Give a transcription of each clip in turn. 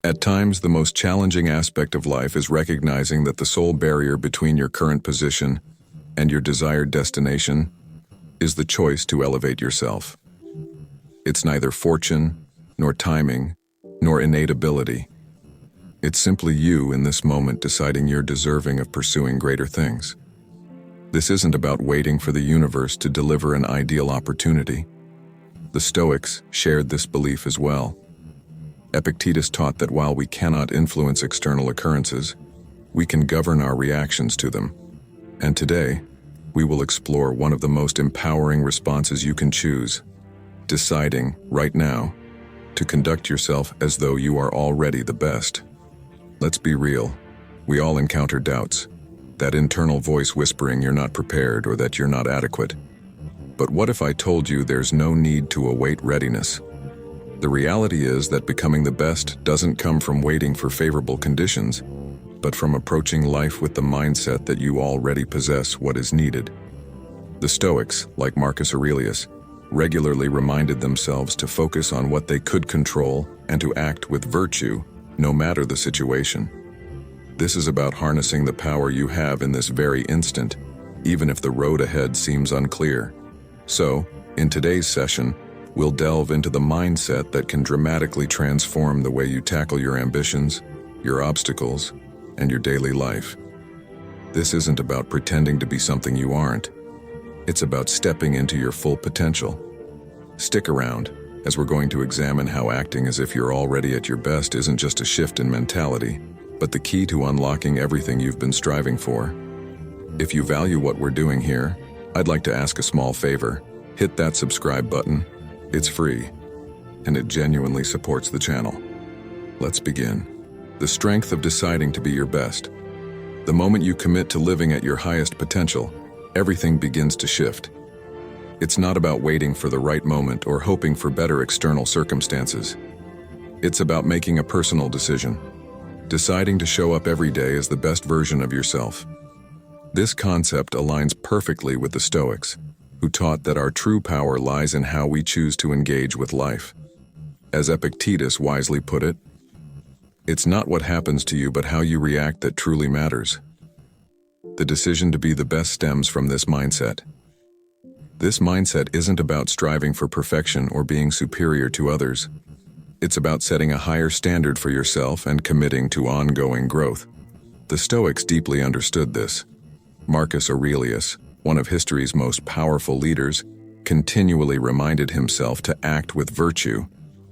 At times, the most challenging aspect of life is recognizing that the sole barrier between your current position and your desired destination is the choice to elevate yourself. It's neither fortune, nor timing, nor innate ability. It's simply you in this moment deciding you're deserving of pursuing greater things. This isn't about waiting for the universe to deliver an ideal opportunity. The Stoics shared this belief as well. Epictetus taught that while we cannot influence external occurrences, we can govern our reactions to them. And today, we will explore one of the most empowering responses you can choose, deciding, right now, to conduct yourself as though you are already the best. Let's be real. We all encounter doubts, that internal voice whispering you're not prepared or that you're not adequate. But what if I told you there's no need to await readiness? The reality is that becoming the best doesn't come from waiting for favorable conditions, but from approaching life with the mindset that you already possess what is needed. The Stoics, like Marcus Aurelius, regularly reminded themselves to focus on what they could control and to act with virtue, no matter the situation. This is about harnessing the power you have in this very instant, even if the road ahead seems unclear. So, in today's session, we'll delve into the mindset that can dramatically transform the way you tackle your ambitions, your obstacles, and your daily life. This isn't about pretending to be something you aren't. It's about stepping into your full potential. Stick around, as we're going to examine how acting as if you're already at your best isn't just a shift in mentality, but the key to unlocking everything you've been striving for. If you value what we're doing here, I'd like to ask a small favor. Hit that subscribe button. It's free, and it genuinely supports the channel. Let's begin. The strength of deciding to be your best. The moment you commit to living at your highest potential, everything begins to shift. It's not about waiting for the right moment or hoping for better external circumstances. It's about making a personal decision, deciding to show up every day as the best version of yourself. This concept aligns perfectly with the Stoics, who taught that our true power lies in how we choose to engage with life. As Epictetus wisely put it, it's not what happens to you but how you react that truly matters. The decision to be the best stems from this mindset. This mindset isn't about striving for perfection or being superior to others. It's about setting a higher standard for yourself and committing to ongoing growth. The Stoics deeply understood this. Marcus Aurelius, one of history's most powerful leaders, continually reminded himself to act with virtue,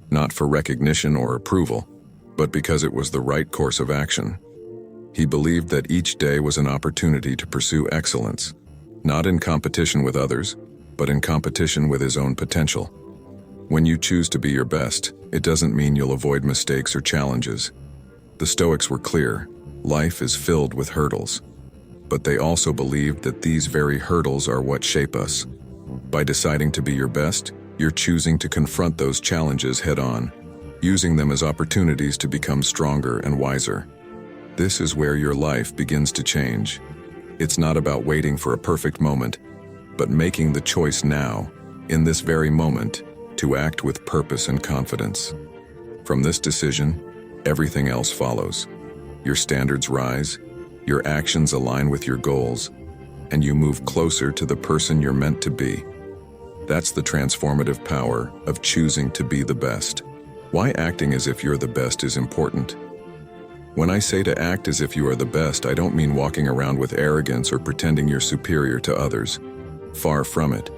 not for recognition or approval, but because it was the right course of action. He believed that each day was an opportunity to pursue excellence, not in competition with others, but in competition with his own potential. When you choose to be your best, it doesn't mean you'll avoid mistakes or challenges. The Stoics were clear: life is filled with hurdles. But they also believed that these very hurdles are what shape us. By deciding to be your best, you're choosing to confront those challenges head-on, using them as opportunities to become stronger and wiser. This is where your life begins to change. It's not about waiting for a perfect moment, but making the choice now, in this very moment, to act with purpose and confidence. From this decision, everything else follows. Your standards rise, your actions align with your goals, and you move closer to the person you're meant to be. That's the transformative power of choosing to be the best. Why acting as if you're the best is important. When I say to act as if you are the best, I don't mean walking around with arrogance or pretending you're superior to others. Far from it.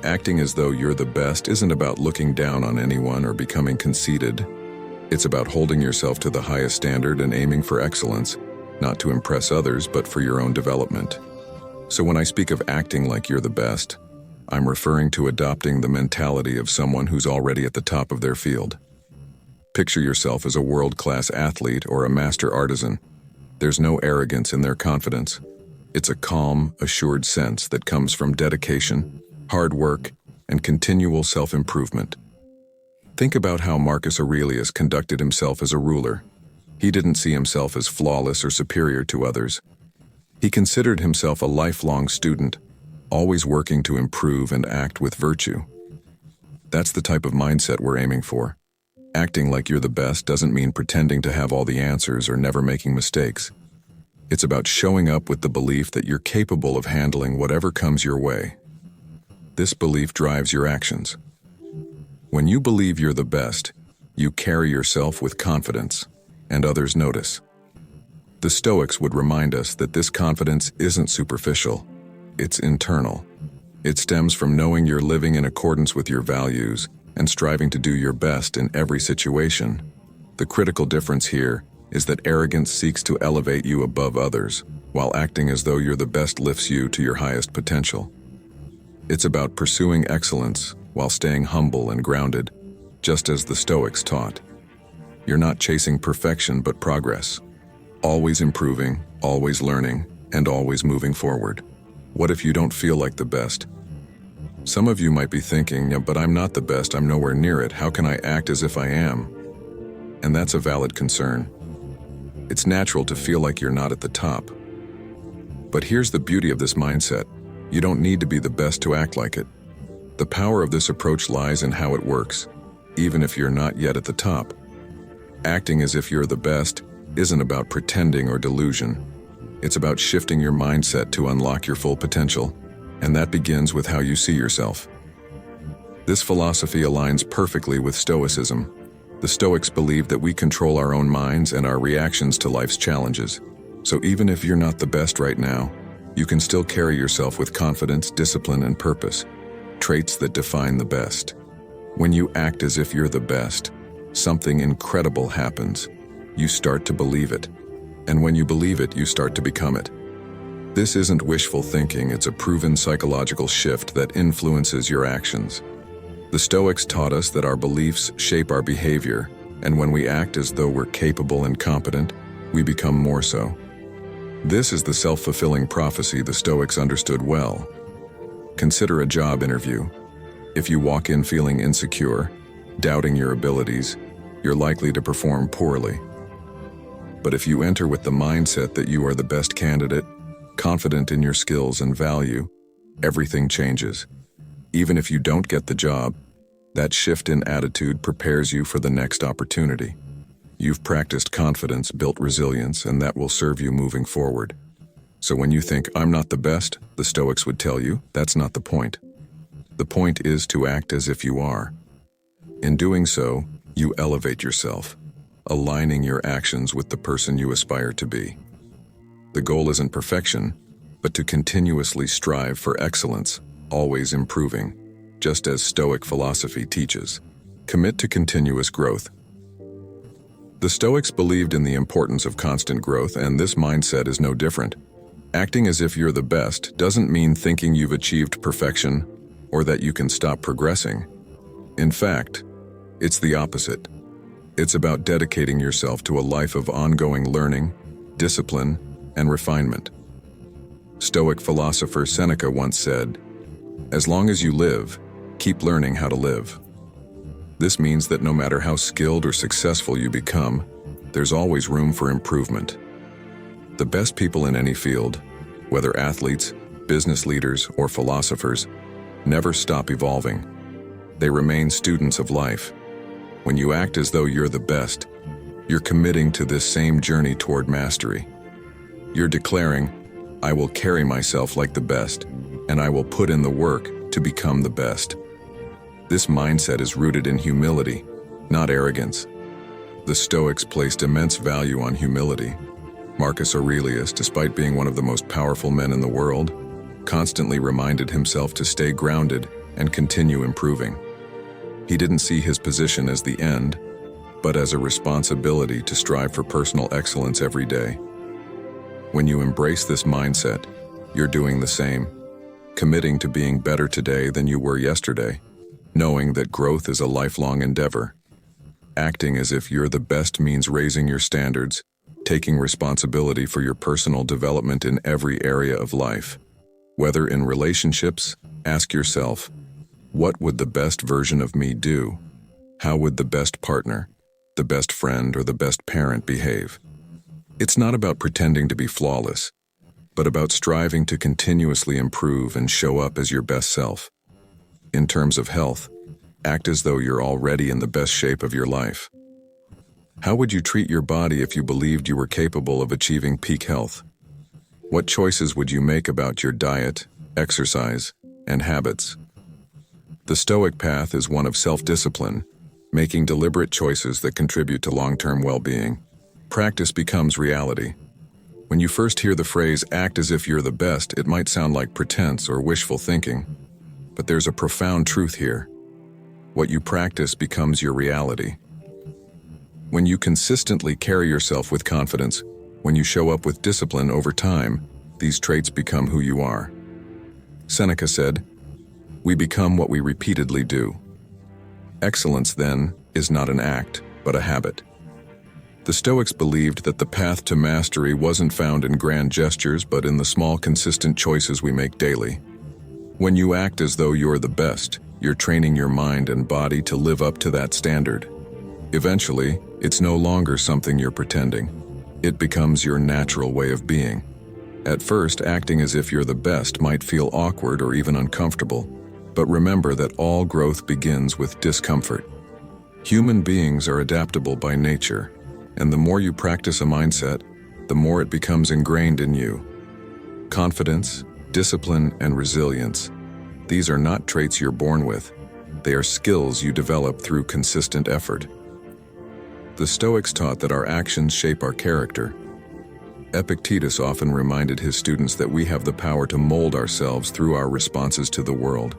Acting as though you're the best isn't about looking down on anyone or becoming conceited. It's about holding yourself to the highest standard and aiming for excellence, not to impress others, but for your own development. So when I speak of acting like you're the best, I'm referring to adopting the mentality of someone who's already at the top of their field. Picture yourself as a world-class athlete or a master artisan. There's no arrogance in their confidence. It's a calm, assured sense that comes from dedication, hard work, and continual self-improvement. Think about how Marcus Aurelius conducted himself as a ruler. He didn't see himself as flawless or superior to others. He considered himself a lifelong student, always working to improve and act with virtue. That's the type of mindset we're aiming for. Acting like you're the best doesn't mean pretending to have all the answers or never making mistakes. It's about showing up with the belief that you're capable of handling whatever comes your way. This belief drives your actions. When you believe you're the best, you carry yourself with confidence, and others notice. The Stoics would remind us that this confidence isn't superficial, it's internal. It stems from knowing you're living in accordance with your values and striving to do your best in every situation. The critical difference here is that arrogance seeks to elevate you above others, while acting as though you're the best lifts you to your highest potential. It's about pursuing excellence while staying humble and grounded, just as the Stoics taught. You're not chasing perfection but progress, always improving, always learning, and always moving forward. What if you don't feel like the best? Some of you might be thinking, yeah, but I'm not the best, I'm nowhere near it, how can I act as if I am? And that's a valid concern. It's natural to feel like you're not at the top. But here's the beauty of this mindset. You don't need to be the best to act like it. The power of this approach lies in how it works, even if you're not yet at the top. Acting as if you're the best isn't about pretending or delusion. It's about shifting your mindset to unlock your full potential, and that begins with how you see yourself. This philosophy aligns perfectly with Stoicism. The Stoics believe that we control our own minds and our reactions to life's challenges. So even if you're not the best right now, you can still carry yourself with confidence, discipline, and purpose, traits that define the best. When you act as if you're the best, something incredible happens. You start to believe it. And when you believe it, you start to become it. This isn't wishful thinking, it's a proven psychological shift that influences your actions. The Stoics taught us that our beliefs shape our behavior, and when we act as though we're capable and competent, we become more so. This is the self-fulfilling prophecy the Stoics understood well. Consider a job interview. If you walk in feeling insecure, doubting your abilities, you're likely to perform poorly. But if you enter with the mindset that you are the best candidate, confident in your skills and value, everything changes. Even if you don't get the job, that shift in attitude prepares you for the next opportunity. You've practiced confidence, built resilience, and that will serve you moving forward. So when you think, I'm not the best, the Stoics would tell you, that's not the point. The point is to act as if you are. In doing so, you elevate yourself, aligning your actions with the person you aspire to be. The goal isn't perfection, but to continuously strive for excellence, always improving, just as Stoic philosophy teaches. Commit to continuous growth. The Stoics believed in the importance of constant growth, and this mindset is no different. Acting as if you're the best doesn't mean thinking you've achieved perfection or that you can stop progressing. In fact, it's the opposite. It's about dedicating yourself to a life of ongoing learning, discipline, and refinement. Stoic philosopher Seneca once said, "As long as you live, keep learning how to live." This means that no matter how skilled or successful you become, there's always room for improvement. The best people in any field, whether athletes, business leaders, or philosophers, never stop evolving. They remain students of life. When you act as though you're the best, you're committing to this same journey toward mastery. You're declaring, I will carry myself like the best, and I will put in the work to become the best. This mindset is rooted in humility, not arrogance. The Stoics placed immense value on humility. Marcus Aurelius, despite being one of the most powerful men in the world, constantly reminded himself to stay grounded and continue improving. He didn't see his position as the end, but as a responsibility to strive for personal excellence every day. When you embrace this mindset, you're doing the same, committing to being better today than you were yesterday, knowing that growth is a lifelong endeavor. Acting as if you're the best means raising your standards, taking responsibility for your personal development in every area of life. Whether in relationships, ask yourself, what would the best version of me do? How would the best partner, the best friend, or the best parent behave? It's not about pretending to be flawless, but about striving to continuously improve and show up as your best self. In terms of health, Act as though you're already in the best shape of your life. How would you treat your body if you believed you were capable of achieving peak health? What choices would you make about your diet, exercise, and habits? The Stoic path is one of self-discipline, making deliberate choices that contribute to long-term well-being. Practice becomes reality. When you first hear the phrase, act as if you're the best, it might sound like pretense or wishful thinking. But there's a profound truth here. What you practice becomes your reality. When you consistently carry yourself with confidence, when you show up with discipline over time, these traits become who you are. Seneca said, "We become what we repeatedly do." Excellence, then, is not an act, but a habit. The Stoics believed that the path to mastery wasn't found in grand gestures, but in the small, consistent choices we make daily. When you act as though you're the best, you're training your mind and body to live up to that standard. Eventually, it's no longer something you're pretending. It becomes your natural way of being. At first, acting as if you're the best might feel awkward or even uncomfortable, but remember that all growth begins with discomfort. Human beings are adaptable by nature, and the more you practice a mindset, the more it becomes ingrained in you. Confidence, discipline, and resilience. These are not traits you're born with. They are skills you develop through consistent effort. The Stoics taught that our actions shape our character. Epictetus often reminded his students that we have the power to mold ourselves through our responses to the world.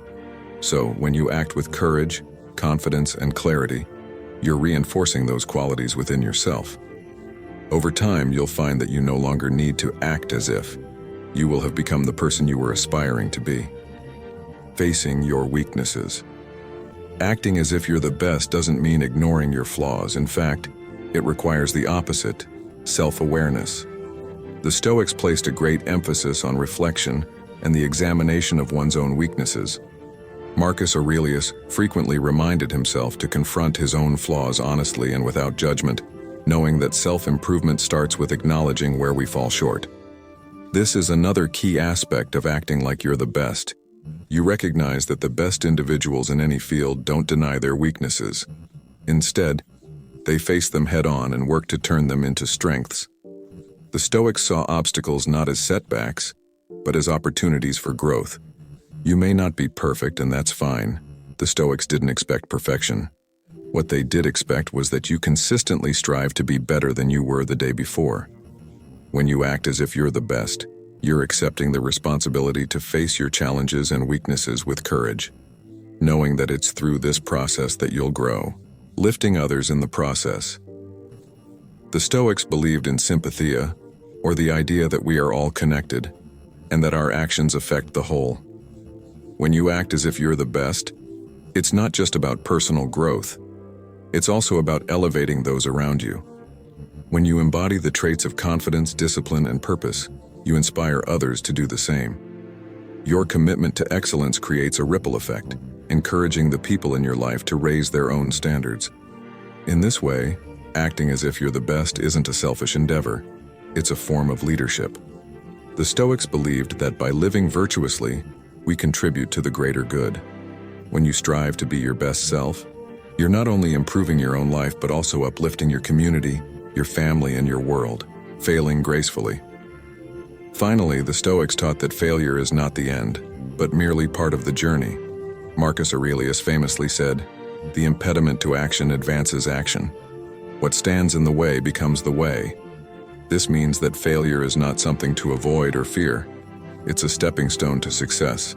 So, when you act with courage, confidence, and clarity, you're reinforcing those qualities within yourself. Over time, you'll find that you no longer need to act as if. You will have become the person you were aspiring to be. Facing your weaknesses. Acting as if you're the best doesn't mean ignoring your flaws. In fact, it requires the opposite, self-awareness. The Stoics placed a great emphasis on reflection and the examination of one's own weaknesses. Marcus Aurelius frequently reminded himself to confront his own flaws honestly and without judgment, knowing that self-improvement starts with acknowledging where we fall short. This is another key aspect of acting like you're the best. You recognize that the best individuals in any field don't deny their weaknesses. Instead, they face them head-on and work to turn them into strengths. The Stoics saw obstacles not as setbacks, but as opportunities for growth. You may not be perfect, and that's fine. The Stoics didn't expect perfection. What they did expect was that you consistently strive to be better than you were the day before. When you act as if you're the best, you're accepting the responsibility to face your challenges and weaknesses with courage, knowing that it's through this process that you'll grow, lifting others in the process. The Stoics believed in sympathia, or the idea that we are all connected, and that our actions affect the whole. When you act as if you're the best, it's not just about personal growth. It's also about elevating those around you. When you embody the traits of confidence, discipline, and purpose, you inspire others to do the same. Your commitment to excellence creates a ripple effect, encouraging the people in your life to raise their own standards. In this way, acting as if you're the best isn't a selfish endeavor. It's a form of leadership. The Stoics believed that by living virtuously, we contribute to the greater good. When you strive to be your best self, you're not only improving your own life but also uplifting your community, your family, and your world, failing gracefully. Finally, the Stoics taught that failure is not the end, but merely part of the journey. Marcus Aurelius famously said, "The impediment to action advances action. What stands in the way becomes the way." This means that failure is not something to avoid or fear. It's a stepping stone to success.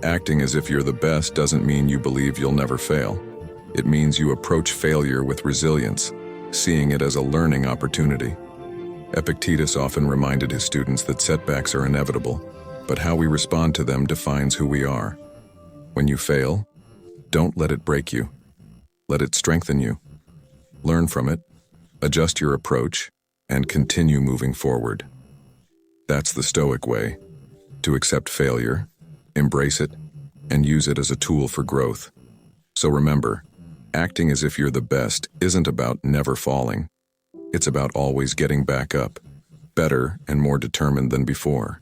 Acting as if you're the best doesn't mean you believe you'll never fail. It means you approach failure with resilience, seeing it as a learning opportunity. Epictetus often reminded his students that setbacks are inevitable, but how we respond to them defines who we are. When you fail, don't let it break you. Let it strengthen you. Learn from it, adjust your approach, and continue moving forward. That's the Stoic way, to accept failure, embrace it, and use it as a tool for growth. So remember, acting as if you're the best isn't about never falling. It's about always getting back up, better and more determined than before.